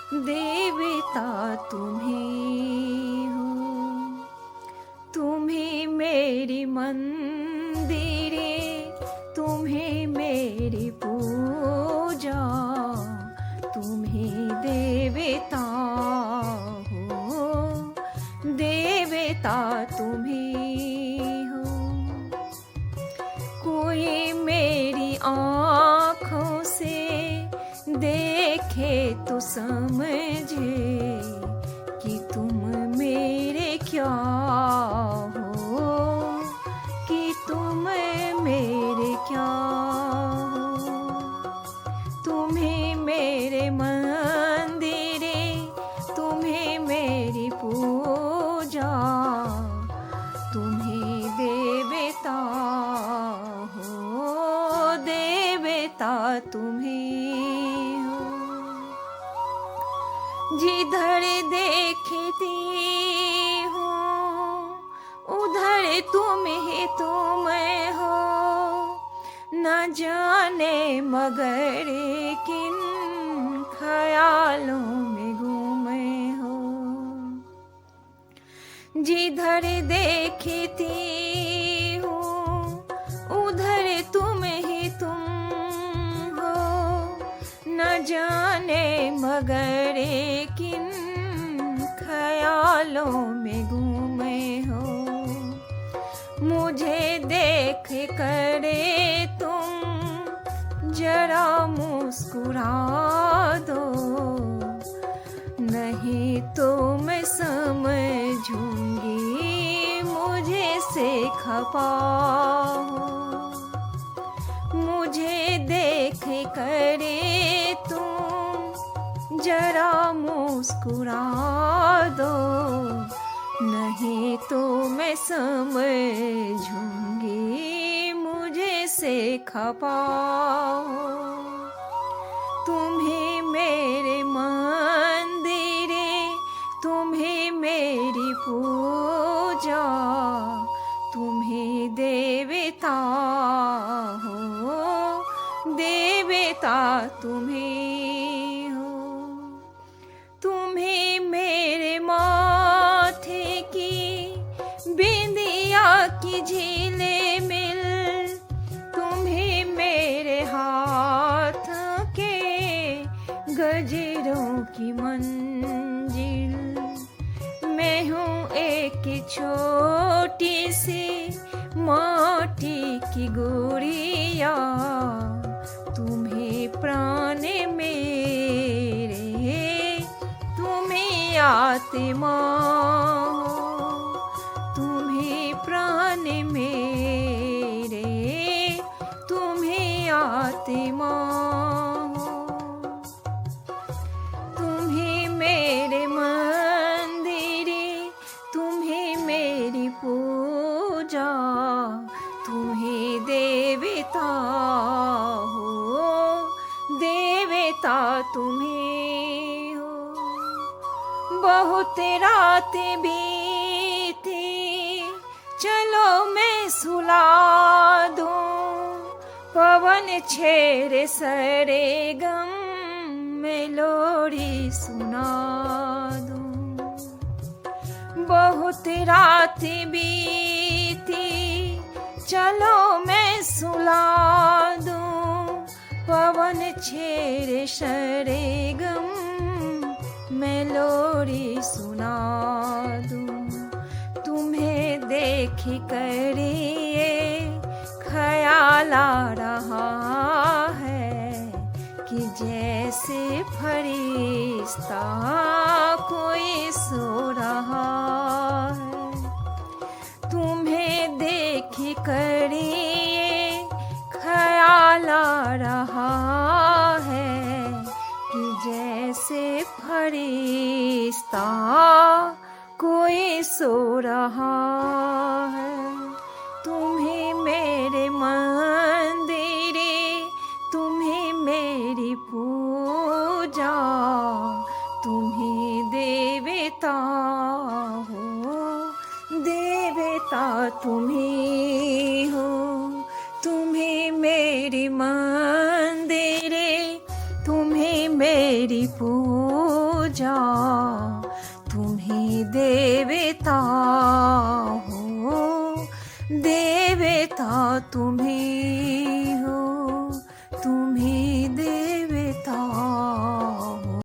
देवता तुम्ही हो, तुम्ही मेरी मंदिरे, तुम्ही मेरी पूजा, तुम्ही देवता हो, देवता तुम्ही हो। कोई मेरी आँखों से देखे तो समझे कि तुम मेरे क्या हो, कि तुम मेरे क्या हो। तुम्हें मेरे मंदिरे, तुम्हें मेरी पूजा, तुम्हें देवता हो, देवता तुम्हें हो। जिधर देखती हूँ उधर तुम हो, न जाने मगर किन ख्यालों में घूमे हो। जिधर देखती हूँ उधर तुम हो, न जाने मगर किन ख्यालों में घूमे हो। मुझे देख कर तुम जरा मुस्कुरा दो, नहीं तो मैं समझूंगी मुझे से खपा हो। मुझे देख कर तुम जरा मुस्कुरा दो, नहीं तो मैं समझूंगी मुझे से खपा हो। तुम्हें मेरे मंदिरे, तुम्हें मेरी पूजा, तुम्हें देवता हो, देवता तुम्हें हो। तुम्हें मेरे माथे की बिंदिया की झीले मिल, तुम्हें मेरे हाथ के गजरों की मंजिल। मैं हूँ एक छोटी सी माटी की गुड़िया, तुम्हें प्राण मेरे, तुम्हें आत्मा हो, तुम्हें प्राण मेरे, तुम्हें आत्मा हो। तुम्हें मेरे मंदिरे, तुम्हें मेरी पूजा, तुम्हें देवता हो, देवता तुम्हें हो। बहुत रात बीती, चलो मैं सुला दूं, पवन छेड़े सरे गम में लोरी सुना दूं। बहुत रात बीती, चलो मैं सुला दूं, पवन छेड़े सरे गम मैं लोरी सुना दूं। तुम्हें देख कर ये ख्याल आ रहा है कि जैसे फरिश्ता कोई सो रहा है। तुम्हें देख कर ये ख्याल आ रहा है कि जैसे फरिश्ता कोई सो रहा है। तुम्हें मेरे मंदिरे, तुम्हें मेरी पूजा, तुम्हें देवता हो, देवता तुम्ही हो। तुम्हें मेरी मंदिरे, तुम्हें मेरी मेरी पूजा, तुम्ही देवता हो, देवता तुम्ही हो।